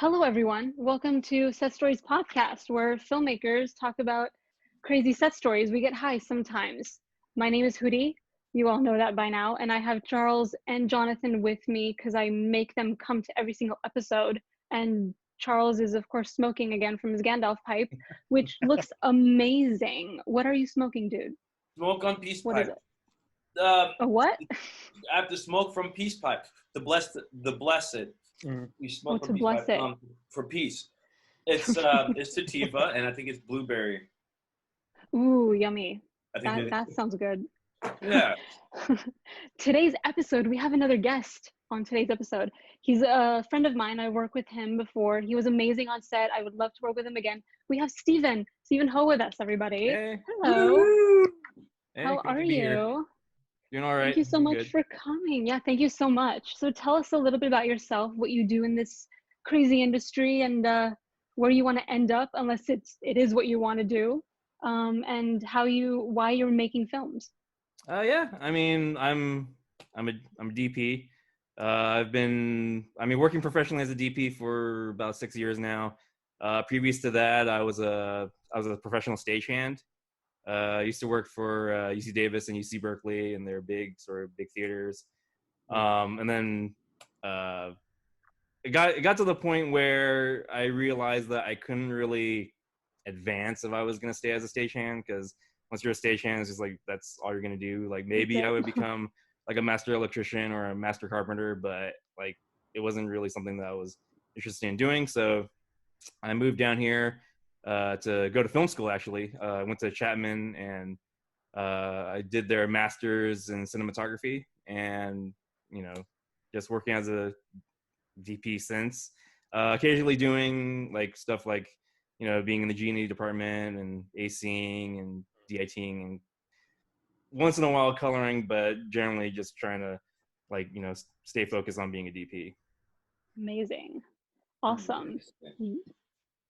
Hello, everyone. Welcome to Set Stories Podcast, where filmmakers talk about crazy set stories. We get high sometimes. My name is Hootie. You all know that by now. And I have Charles and Jonathan with me because I make them come to every single episode. And Charles is, of course, smoking again from his Gandalf pipe, which looks amazing. What are you smoking, dude? Smoke on peace What is pipe. it? A what? I have to smoke from peace pipe. The blessed. You Oh, smoke to from peace bless pipe it. for peace. It's sativa, and I think it's blueberry. Ooh, yummy. I think That sounds good. yeah. Today's episode, we have another guest on today's episode. He's a friend of mine. I worked with him before. He was amazing on set. I would love to work with him again. We have Stephen Ho with us, everybody. Hey. Hello. Woo! Hey, How good are to be here. you? Doing all right. Thank you so Doing much good. for coming. Yeah, thank you so much. So tell us a little bit about yourself, what you do in this crazy industry, and where you want to end up, unless it is what you want to do, and why you're making films. Yeah. I mean, I'm a DP. I've been working professionally as a DP for about 6 years now. Previous to that, I was a professional stagehand. I used to work for UC Davis and UC Berkeley, and they're big theaters. And then it got to the point where I realized that I couldn't really advance if I was going to stay as a stagehand, because once you're a stagehand, it's just like that's all you're going to do. Like maybe I would become like a master electrician or a master carpenter, but like it wasn't really something that I was interested in doing. So I moved down here to go to film school. Actually, I went to Chapman, and I did their master's in cinematography, and just working as a DP since. Occasionally doing like stuff like being in the G&E department and ACing and DITing, and once in a while coloring, but generally just trying to stay focused on being a DP. Amazing. Awesome.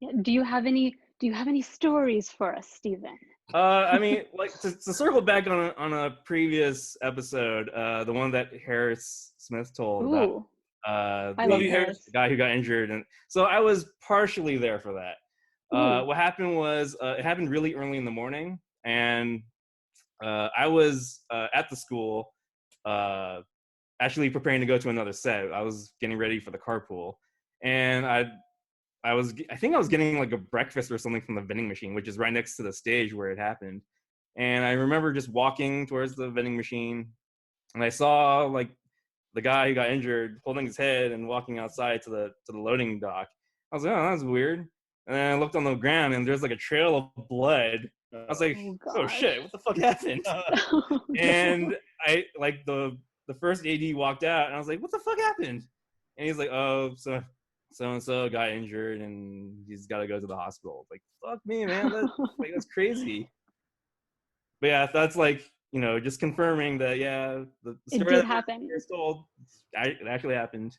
Yeah. Do you have any stories for us, Stephen? I mean, like to circle back on a previous episode, the one that Harris Smith told Ooh, about I love the Harris. guy who got injured, and so I was partially there for that. What happened was it happened really early in the morning, and I was at the school, actually preparing to go to another set. I was getting ready for the carpool, and I think I was getting like a breakfast or something from the vending machine, which is right next to the stage where it happened. And I remember just walking towards the vending machine, and I saw like the guy who got injured holding his head and walking outside to the loading dock. I was like, oh, that's weird. And then I looked on the ground, and there's like a trail of blood. I was like, oh shit, what the fuck happened? And I like the first AD walked out, and I was like, what the fuck happened? And he's like, oh, so-and-so got injured, and he's got to go to the hospital. Like, fuck me, man. That's crazy. But yeah, that's like, just confirming that, yeah, the story It did that happen. you're told, it actually happened.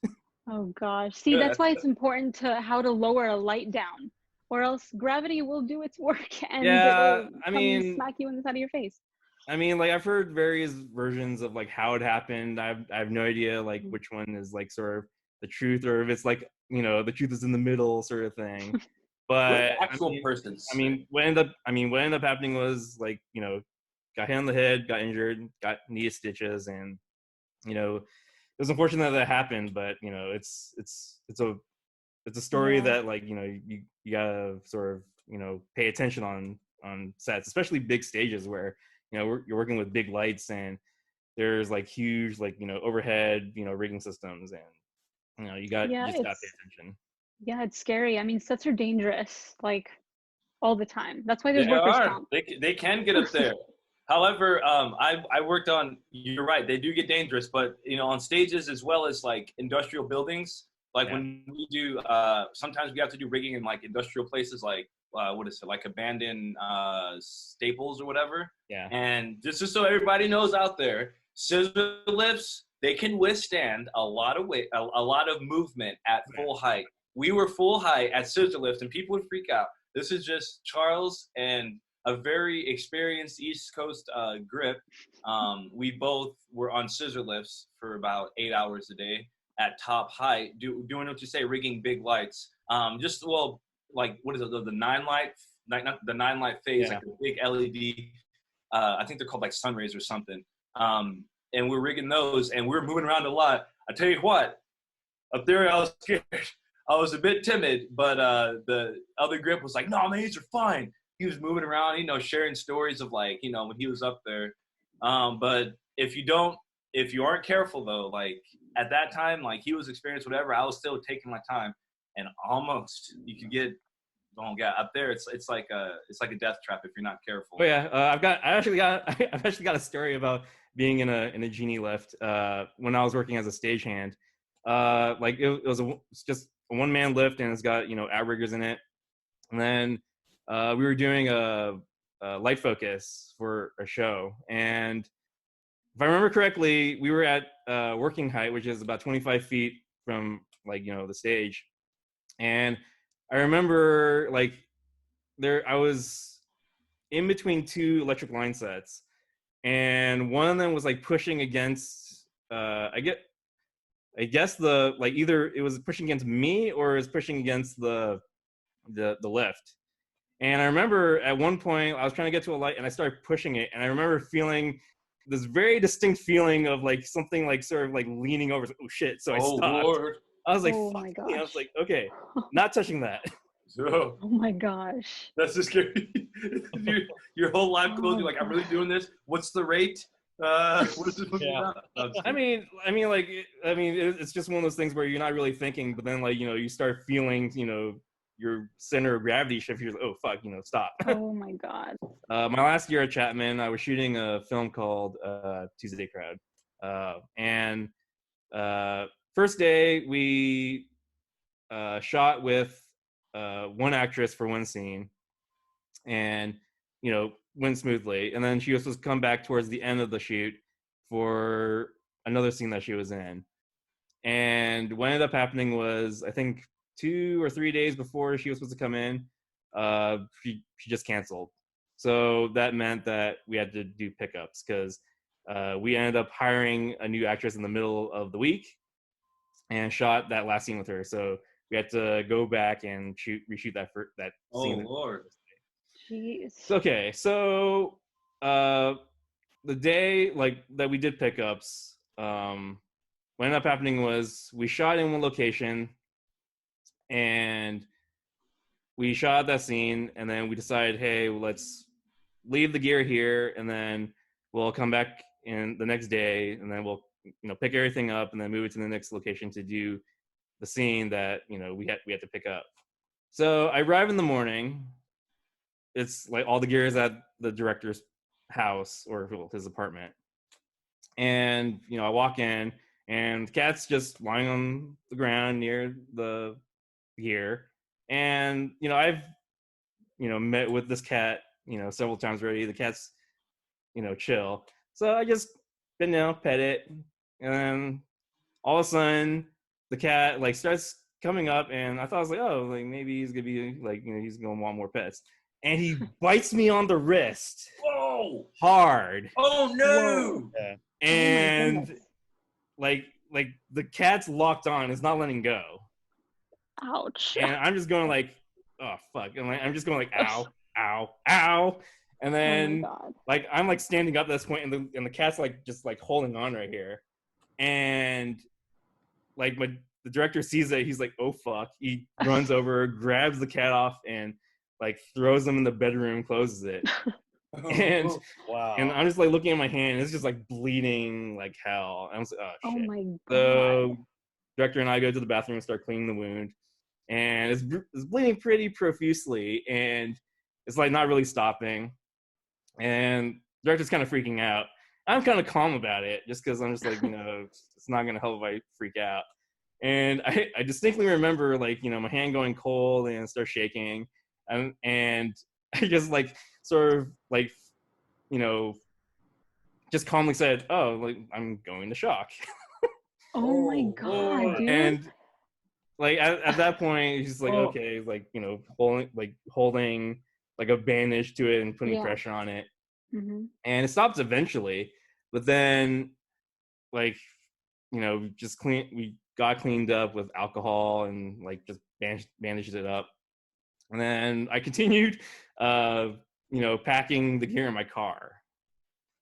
Oh gosh. See, that's why it's important how to lower a light down, or else gravity will do its work and Yeah, it'll smack you in the side of your face. I mean, like I've heard various versions of like how it happened. I have no idea like which one is like sort of the truth, or if it's like the truth is in the middle sort of thing. But Actual persons. what ended up happening was like got hit on the head, got injured, got knee stitches, and it was unfortunate that happened. But it's a story that like you gotta sort of pay attention on sets, especially big stages where you're working with big lights, and there's like huge like overhead rigging systems, and you just gotta pay attention. Yeah, it's scary. I mean, sets are dangerous like all the time. That's why there's workers' comp. They can get up there. However, I worked on, you're right, they do get dangerous, but on stages as well as like industrial buildings, like when we do sometimes we have to do rigging in like industrial places, like what is it, like abandoned staples or whatever. And just so everybody knows out there, scissor lifts, they can withstand a lot of weight, a lot of movement at full height. We were full height at scissor lifts, and people would freak out. This is just Charles and a very experienced East Coast grip. We both were on scissor lifts for about 8 hours a day. at top height, doing what you say, rigging big lights. Like what is it? The not the 9 light phase, Yeah. like the big LED. I think they're called like sun rays or something. And we're rigging those, and we're moving around a lot. I tell you what, up there I was scared. I was a bit timid, but the other grip was like, "No, man, these are fine." He was moving around, sharing stories of like, when he was up there. But if you aren't careful though, like at that time, like he was experienced, whatever, I was still taking my time, and almost you could get, oh god, up there, it's like a death trap if you're not careful. Oh yeah, I've actually got a story about being in a genie lift when I was working as a stagehand. Like it's just a one-man lift, and it's got outriggers in it. And then we were doing a light focus for a show, and if I remember correctly, we were at working height, which is about 25 feet from the stage. And I remember I was in between two electric line sets, and one of them was like pushing against I guess the either it was pushing against me or it was pushing against the lift. And I remember at one point I was trying to get to a light and I started pushing it, and I remember feeling this very distinct feeling of like something like sort of like leaning over. Oh shit! So I stopped. Lord. I was like, Oh fuck my me. I was gosh. like, okay, not touching that. So Oh my gosh. that's just scary. your whole life goes, you're like, I'm really doing this. What's the rate? What is this movie Yeah. about? No, I'm just I kidding. mean, it's just one of those things where you're not really thinking, but then you start feeling, your center of gravity shift. You're like, oh fuck, stop. Oh my god. My last year at Chapman, I was shooting a film called Tuesday Crowd, and first day we shot with one actress for one scene, and went smoothly. And then she was supposed to come back towards the end of the shoot for another scene that she was in. And what ended up happening was, I think 2 or 3 days before she was supposed to come in, she just canceled. So that meant that we had to do pickups because we ended up hiring a new actress in the middle of the week and shot that last scene with her. So we had to go back and reshoot that scene. Oh Lord. Jeez. Okay, so the day that we did pickups, what ended up happening was we shot in one location and we shot that scene, and then we decided, hey, let's leave the gear here, and then we'll come back in the next day, and then we'll pick everything up and then move it to the next location to do the scene that we had to pick up. So I arrive in the morning. It's like all the gear is at the director's house or his apartment. And, I walk in and the cat's just lying on the ground near the gear. And, I've, met with this cat, several times already. The cat's, chill. So I just been down, pet it. And then all of a sudden the cat starts coming up, and I thought, I was like, oh, maybe he's going to be he's going to want more pets. And he bites me on the wrist. Whoa! Hard. Oh no! Yeah. Oh And the cat's locked on. It's not letting go. Ouch. And I'm just going oh fuck. And I'm just going ow, ow, ow. And then oh my god. I'm standing up at this point, and the cat's just holding on right here. And the director sees it. He's like, oh fuck. He runs over, grabs the cat off, and throws him in the bedroom, closes it. And Wow. and I'm just looking at my hand, and it's just bleeding like hell. And I was like, oh Oh shit. my god. So director and I go to the bathroom and start cleaning the wound, and it's bleeding pretty profusely, and it's not really stopping. And director's kind of freaking out. I'm kind of calm about it, just because I'm just it's not gonna help if I freak out. And I distinctly remember my hand going cold and start shaking, and I just sort of just calmly said, oh, I'm going to shock. Oh my god, Lord. dude. And at that point he's Oh. okay, holding a bandage to it and putting Yeah. pressure on it, Mhm. and it stops eventually. But then just we got cleaned up with alcohol and like just bandaged it up. And then I continued, packing the gear in my car.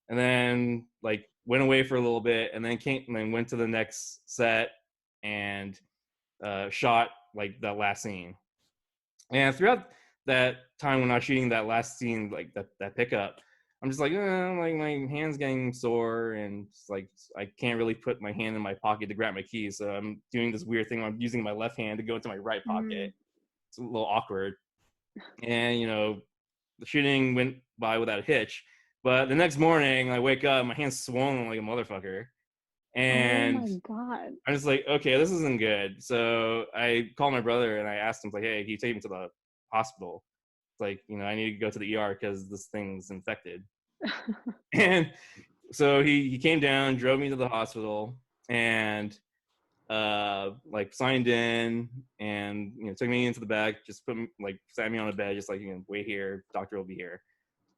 And then like went away for a little bit, and then went to the next set and shot like that last scene. And throughout that time when I was shooting that last scene, like that pickup, I'm just like, like my hand's getting sore, and it's like I can't really put my hand in my pocket to grab my keys. So I'm doing this weird thing where I'm using my left hand to go into my right pocket. It's a little awkward. And the shooting went by without a hitch. But the next morning, I wake up, my hand's swollen like a motherfucker. And oh my God. I'm just like, okay, this isn't good. So I called my brother and I asked him, like, hey, can you take me to the hospital? It's like, I need to go to the ER because this thing's infected. And so he came down, drove me to the hospital, and like signed in, and took me into the back, just sat me on a bed, just like, wait here, doctor will be here.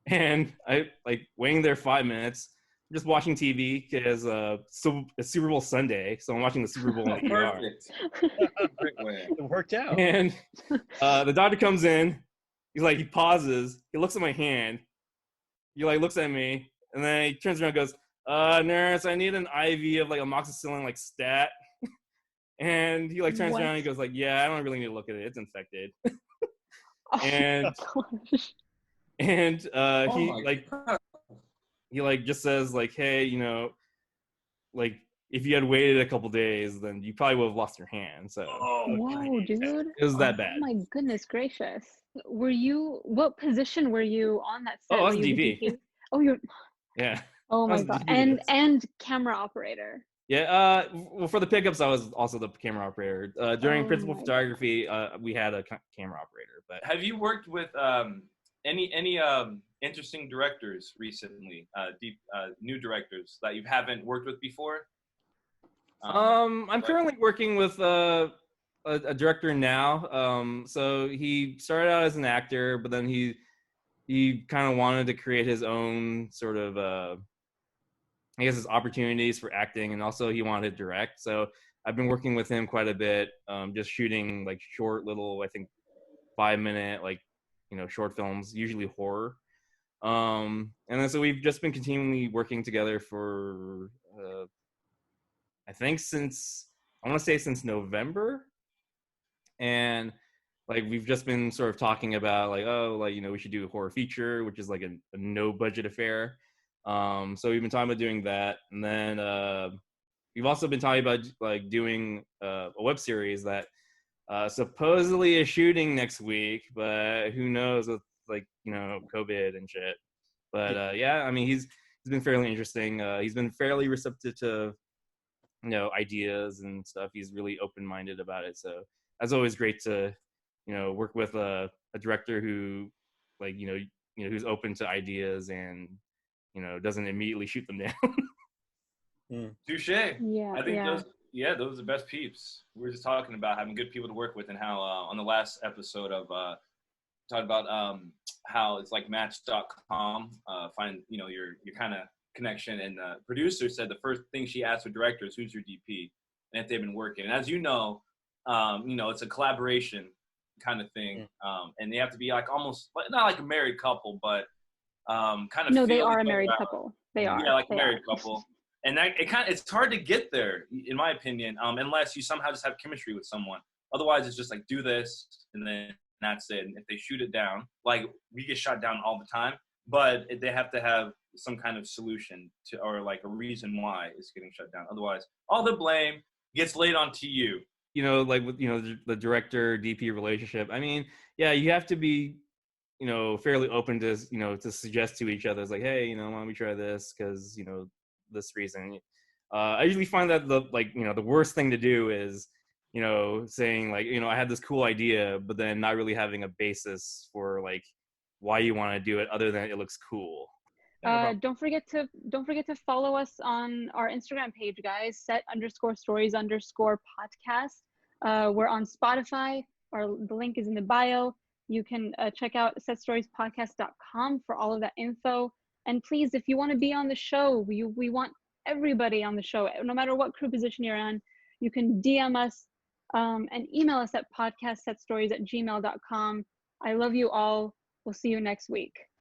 And I like waiting there 5 minutes, just watching TV because so it's Super Bowl Sunday, so I'm watching the Super Bowl in the ER. It worked out. And the doctor comes in, he pauses, he looks at my hand, he like looks at me, and then he turns around and goes, nurse, I need an IV of like amoxicillin, like stat. And he like turns around and he goes like, yeah, I don't really need to look at it, it's infected. And he like just says like, hey, like if you had waited a couple days, then you probably would have lost your hand. So whoa, dude, it was that bad. Oh my goodness gracious. What position were you on that set? Oh, I was a DP. Oh, you're yeah. Oh my God. And camera operator. Yeah, well, for the pickups, I was also the camera operator. During principal photography, we had a camera operator. But have you worked with any interesting directors recently? New directors that you haven't worked with before? I'm currently working with a director now. So he started out as an actor, but then he kind of wanted to create his own sort of I guess his opportunities for acting, and also he wanted to direct. So I've been working with him quite a bit, just shooting like short little, I think 5-minute, like, short films, usually horror. And then so we've just been continually working together for, I think since November. And like, we've just been sort of talking about like, we should do a horror feature, which is like a no budget affair. So we've been talking about doing that, and then we've also been talking about like doing a web series that supposedly is shooting next week, but who knows with like COVID and shit. But yeah, I mean he's been fairly interesting. He's been fairly receptive to ideas and stuff. He's really open-minded about it. So that's always great to work with a director who like who's open to ideas and doesn't immediately shoot them down. Touche. Yeah, I think those are the best peeps. We were just talking about having good people to work with, and how on the last episode of talked about how it's like Match.com, find your kind of connection, and the producer said the first thing she asked with directors, who's your DP, and if they've been working. And as it's a collaboration kind of thing, and they have to be like almost not like a married couple, but kind of. No, they are a married couple. They are. Yeah, like a married couple. And that it's hard to get there, in my opinion, unless you somehow just have chemistry with someone. Otherwise, it's just like, do this, and then that's it. And if they shoot it down, like we get shot down all the time, but they have to have some kind of solution to, or like a reason why it's getting shut down. Otherwise, all the blame gets laid onto you. Like with the director DP relationship. I mean, yeah, you have to be fairly open to to suggest to each other. It's like, hey, why don't we try this? Because this reason. I usually find that the worst thing to do is saying like I had this cool idea, but then not really having a basis for like why you want to do it other than it looks cool. Don't forget to follow us on our Instagram page, guys. Set_stories_podcast. We're on Spotify. The link is in the bio. You can check out setstoriespodcast.com for all of that info. And please, if you want to be on the show, we want everybody on the show, no matter what crew position you're on. You can DM us and email us at podcastsetstories@gmail.com. I love you all. We'll see you next week.